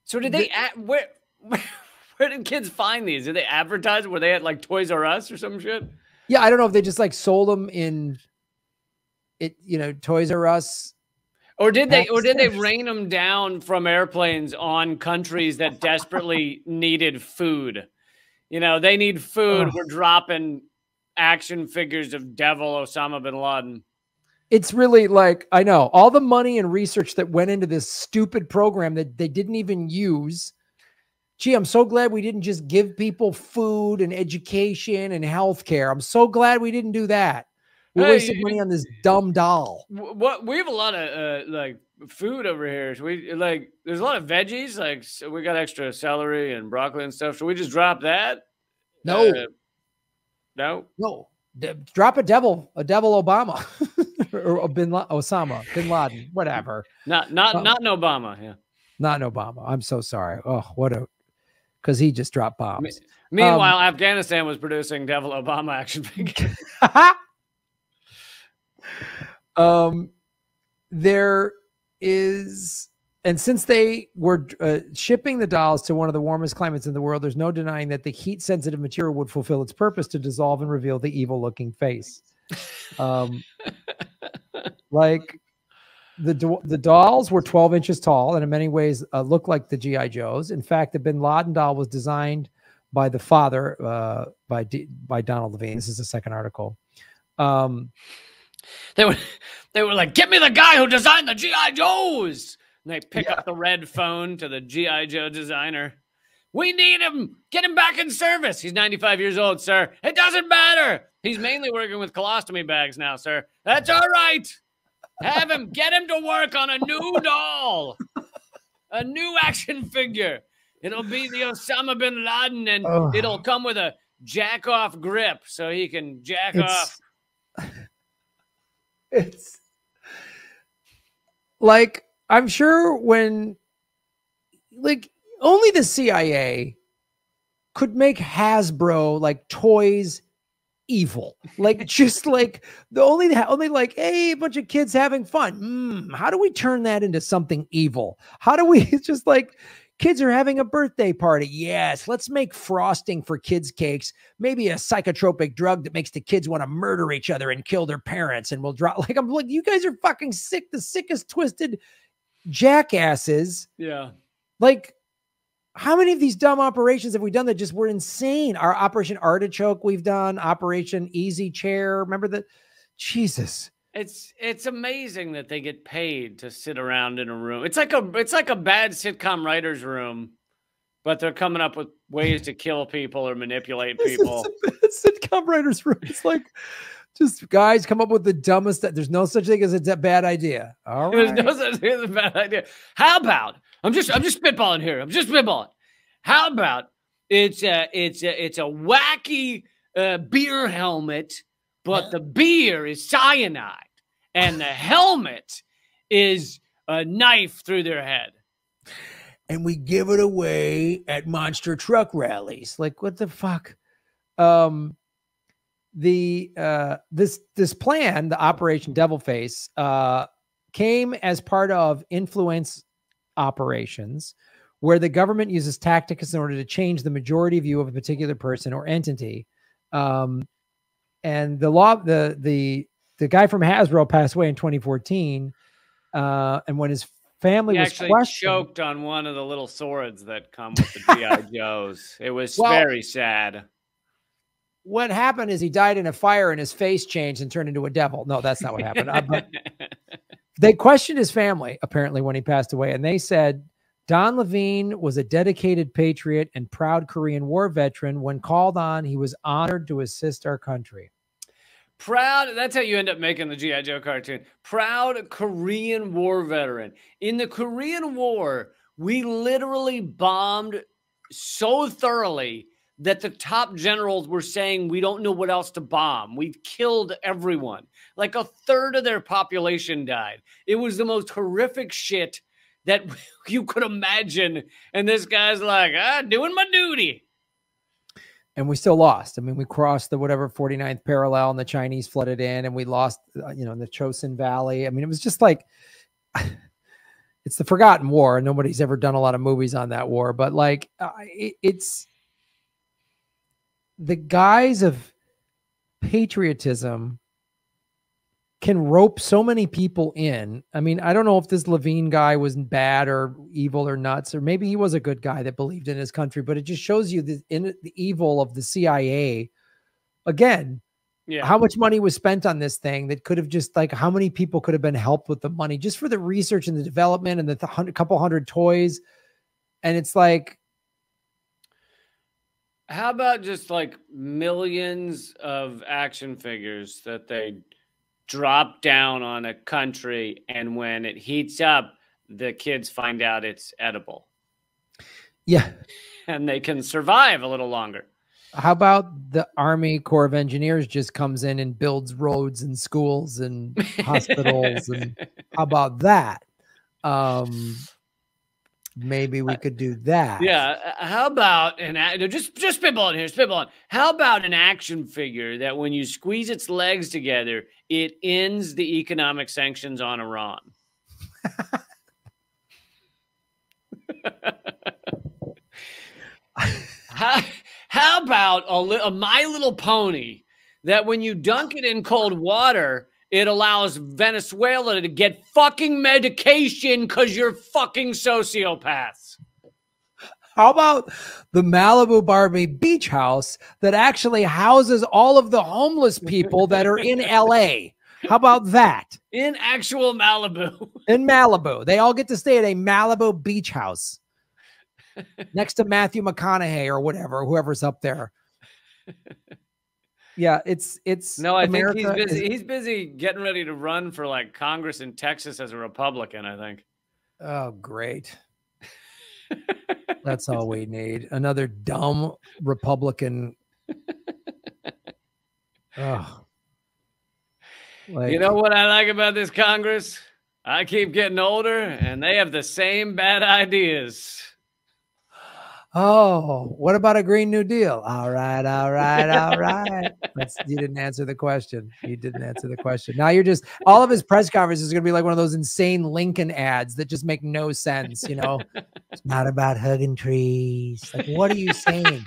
so did they where did kids find these? Did they advertise? Were they at like Toys R Us or some shit? Yeah, I don't know if they just like sold them in Toys R Us. Or did they rain them down from airplanes on countries that desperately needed food? You know, they need food. We're dropping action figures of Devil Osama bin Laden. It's really like, I know all the money and research that went into this stupid program that they didn't even use. Gee, I'm so glad we didn't just give people food and education and healthcare. I'm so glad we didn't do that. We wasted money on this dumb doll. What we have a lot of like food over here. So we like there's a lot of veggies. Like so we got extra celery and broccoli and stuff. Should we just drop that? No, no. Drop a devil Obama or Osama bin Laden, whatever. Not an Obama. Yeah, not an Obama. I'm so sorry. Oh, because he just dropped bombs. Meanwhile, Afghanistan was producing Devil Obama action figures. There is, and since they were shipping the dolls to one of the warmest climates in the world, there's no denying that the heat-sensitive material would fulfill its purpose to dissolve and reveal the evil-looking face. Like the dolls were 12 inches tall and in many ways looked like the G.I. Joes. In fact, the Bin Laden doll was designed by the father, by Donald Levine. This is the second article. They were like, get me the guy who designed the G.I. Joes. And they pick up the red phone to the G.I. Joe designer. We need him. Get him back in service. He's 95 years old, sir. It doesn't matter. He's mainly working with colostomy bags now, sir. That's all right. Have him. Get him to work on a new doll. A new action figure. It'll be the Osama bin Laden, and it'll come with a jack-off grip so he can jack off. It's like, I'm sure when, like, only the CIA could make Hasbro like toys evil, like just like the only like, hey, a bunch of kids having fun. How do we turn that into something evil? How do we, it's just like, kids are having a birthday party. Yes, let's make frosting for kids' cakes. Maybe a psychotropic drug that makes the kids want to murder each other and kill their parents. And we'll drop, like, I'm like, you guys are fucking sick. The sickest, twisted jackasses. Yeah. Like, how many of these dumb operations have we done that just were insane? Our Operation Artichoke we've done, Operation Easy Chair. Remember that? Jesus. It's amazing that they get paid to sit around in a room. It's like a bad sitcom writer's room, but they're coming up with ways to kill people or manipulate people. It's a bad sitcom writer's room. It's like just guys come up with the dumbest. There's no such thing as a bad idea. All right. There's no such thing as a bad idea. How about I'm just spitballing here. I'm just spitballing. How about it's a wacky beer helmet, but the beer is cyanide. And the helmet is a knife through their head. And we give it away at monster truck rallies. Like, what the fuck? This plan, the Operation Devil Face, came as part of influence operations where the government uses tactics in order to change the majority view of a particular person or entity. And the guy from Hasbro passed away in 2014. And when his family was actually choked on one of the little swords that come with the G.I. Joes. It was very sad. What happened is he died in a fire and his face changed and turned into a devil. No, that's not what happened. But they questioned his family, apparently, when he passed away. And they said, Don Levine was a dedicated patriot and proud Korean War veteran. When called on, he was honored to assist our country. Proud, that's how you end up making the G.I. Joe cartoon. Proud Korean War veteran. In the Korean War, we literally bombed so thoroughly that the top generals were saying, we don't know what else to bomb. We've killed everyone. Like a third of their population died. It was the most horrific shit that you could imagine. And this guy's like, doing my duty. And we still lost. I mean, we crossed the 49th parallel and the Chinese flooded in and we lost, in the Chosin Valley. I mean, it was just like, it's the forgotten war. Nobody's ever done a lot of movies on that war, but like, it's the guise of patriotism can rope so many people in. I mean, I don't know if this Levine guy was bad or evil or nuts, or maybe he was a good guy that believed in his country, but it just shows you the evil of the CIA. Again, how much money was spent on this thing that could have just like, how many people could have been helped with the money just for the research and the development and the couple hundred toys. And it's like, how about just like millions of action figures that they drop down on a country, and when it heats up, the kids find out it's edible. Yeah. And they can survive a little longer. How about the Army Corps of Engineers just comes in and builds roads and schools and hospitals? And how about that? Maybe we could do that. Yeah. How about just spitballing here, spitballing. How about an action figure that when you squeeze its legs together, it ends the economic sanctions on Iran? How about a My Little Pony that when you dunk it in cold water, it allows Venezuela to get fucking medication because you're fucking sociopaths? How about the Malibu Barbie beach house that actually houses all of the homeless people that are in LA? How about that? In actual Malibu. In Malibu. They all get to stay at a Malibu beach house next to Matthew McConaughey or whatever, whoever's up there. Yeah, it's no, I think he's busy. He's busy getting ready to run for like Congress in Texas as a Republican, I think. Oh, great. That's all we need. Another dumb Republican. Oh. Like, you know what I like about this Congress? I keep getting older and they have the same bad ideas. Oh, what about a Green New Deal? All right, all right, all right. You didn't answer the question. You didn't answer the question. Now you're just, all of his press conferences is going to be like one of those insane Lincoln ads that just make no sense. You know, it's not about hugging trees. Like, what are you saying?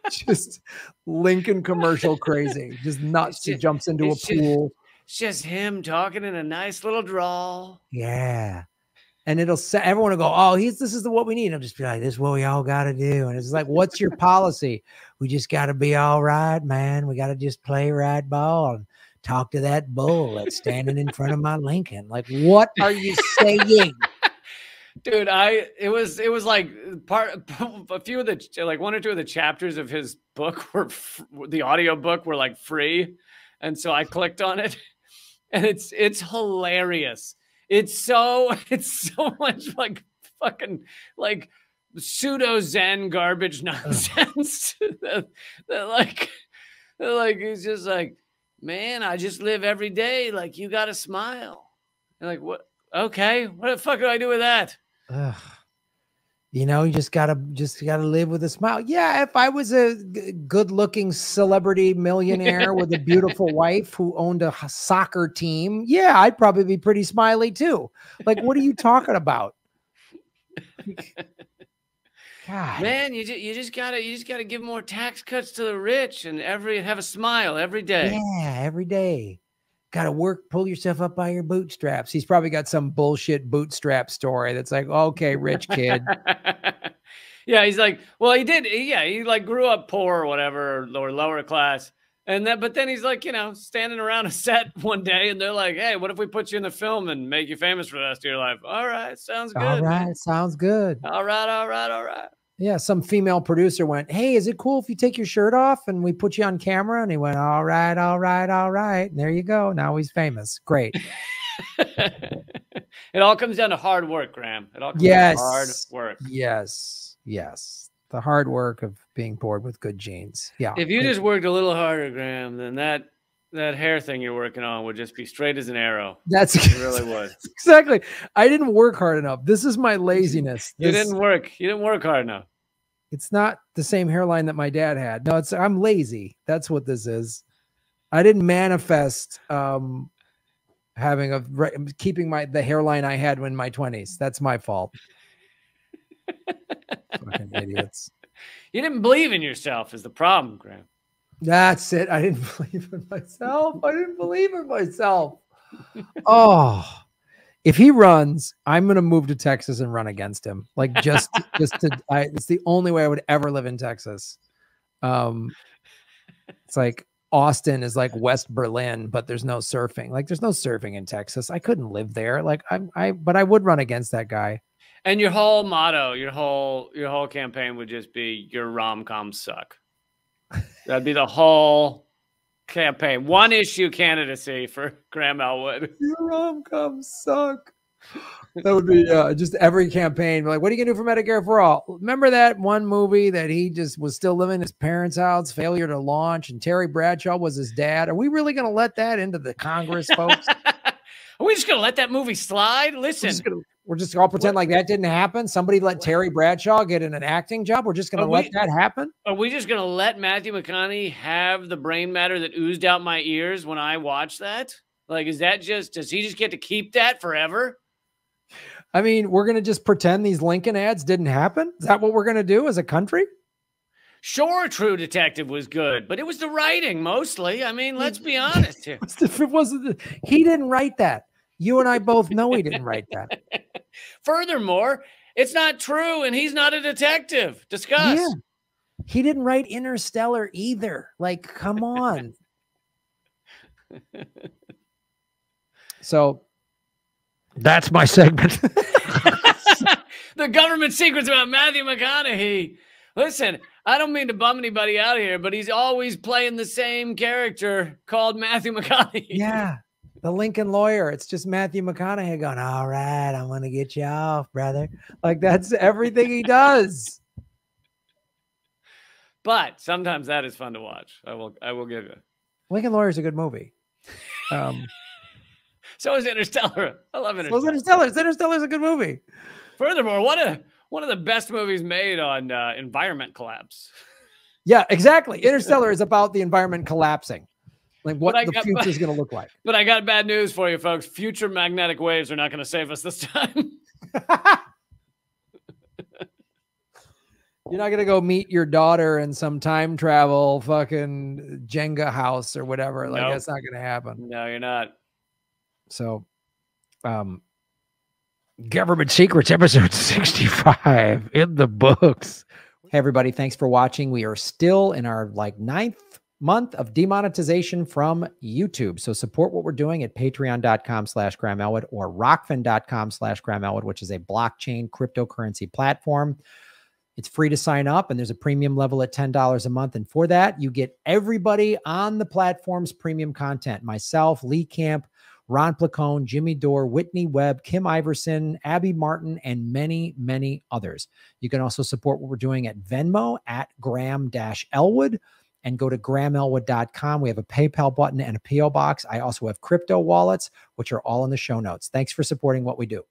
Just Lincoln commercial crazy. Just nuts. He jumps into a pool. It's just him talking in a nice little drawl. Yeah. And it'll say, everyone will go, oh, this is what we need. I'll just be like, this is what we all got to do. And it's like, what's your policy? We just got to be all right, man. We got to just play right ball and talk to that bull that's standing in front of my Lincoln. Like, what are you saying? Dude, it was like a few of the, like one or two of the chapters of his book were the audio book were like free. And so I clicked on it and it's hilarious. It's so much like fucking like pseudo Zen garbage nonsense that like he's just like, man, I just live every day. Like, you got to smile. And like, what? Okay. What the fuck do I do with that? You know, you just gotta live with a smile. Yeah, if I was a good-looking celebrity millionaire with a beautiful wife who owned a soccer team, yeah, I'd probably be pretty smiley too. Like, what are you talking about? God. Man, you just gotta give more tax cuts to the rich and have a smile every day. Yeah, every day. Got to work, pull yourself up by your bootstraps. He's probably got some bullshit bootstrap story that's like, okay, rich kid. Yeah, he's like, well, he did. Yeah, he like grew up poor or whatever, or lower class. But then he's like, you know, standing around a set one day and they're like, hey, what if we put you in the film and make you famous for the rest of your life? All right, sounds good. All right, sounds good. All right, all right, all right. Yeah, some female producer went, hey, is it cool if you take your shirt off and we put you on camera? And he went, all right, all right, all right. And there you go. Now he's famous. Great. It all comes down to hard work, Graham. It all comes down to hard work. Yes, yes. The hard work of being bored with good genes. Yeah. If you just worked a little harder, Graham, then that hair thing you're working on would just be straight as an arrow. It really would. Exactly. I didn't work hard enough. This is my laziness. You didn't work hard enough. It's not the same hairline that my dad had. No, I'm lazy. That's what this is. I didn't manifest keeping the hairline I had in my 20s. That's my fault. Fucking idiots. You didn't believe in yourself is the problem, Graham. That's it. I didn't believe in myself. I didn't believe in myself. Oh, if he runs, I'm going to move to Texas and run against him. Like it's the only way I would ever live in Texas. It's like Austin is like West Berlin, but there's no surfing. Like there's no surfing in Texas. I couldn't live there. Like but I would run against that guy. And your whole motto, your whole campaign would just be your rom-coms suck. That'd be the whole campaign. One issue candidacy for Graham Elwood. Your rom-coms suck. That would be just every campaign. Like, what are you gonna do for Medicare for All? Remember that one movie that he just was still living in his parents' house, failure to launch, and Terry Bradshaw was his dad? Are we really gonna let that into the Congress, folks? Are we just gonna let that movie slide? Listen, we're just all pretend like that didn't happen. Somebody let Terry Bradshaw get in an acting job. We're just gonna let that happen. Are we just gonna let Matthew McConaughey have the brain matter that oozed out my ears when I watched that? Like, does he just get to keep that forever? I mean, we're going to just pretend these Lincoln ads didn't happen? Is that what we're going to do as a country? Sure, True Detective was good, but it was the writing mostly. I mean, let's be honest here. He didn't write that. You and I both know he didn't write that. Furthermore, it's not true, and he's not a detective. Discuss. Yeah. He didn't write Interstellar either. Like, come on. So that's my segment. The government secrets about Matthew McConaughey. Listen, I don't mean to bum anybody out here, but he's always playing the same character called Matthew McConaughey. Yeah, the Lincoln lawyer. It's just Matthew McConaughey going, all right, I'm going to get you off, brother. Like, that's everything he does. But sometimes that is fun to watch. I will give you. Lincoln Lawyer is a good movie. So is Interstellar. I love Interstellar. So Interstellar. Interstellar is a good movie. Furthermore, one of the best movies made on environment collapse. Yeah, exactly. Interstellar is about the environment collapsing, like what the future is going to look like. But I got bad news for you, folks. Future magnetic waves are not going to save us this time. You're not going to go meet your daughter in some time travel fucking Jenga house or whatever. Like, that's not going to happen. No, you're not. So, Government Secrets, episode 65 in the books. Hey, everybody. Thanks for watching. We are still in our 9th month of demonetization from YouTube. So support what we're doing at patreon.com/Graham Elwood or rockfin.com/Graham Elwood, which is a blockchain cryptocurrency platform. It's free to sign up, and there's a premium level at $10 a month. And for that, you get everybody on the platform's premium content. Myself, Lee Camp, Ron Placone, Jimmy Dore, Whitney Webb, Kim Iverson, Abby Martin, and many, many others. You can also support what we're doing at Venmo at Graham-Elwood and go to GrahamElwood.com. We have a PayPal button and a PO box. I also have crypto wallets, which are all in the show notes. Thanks for supporting what we do.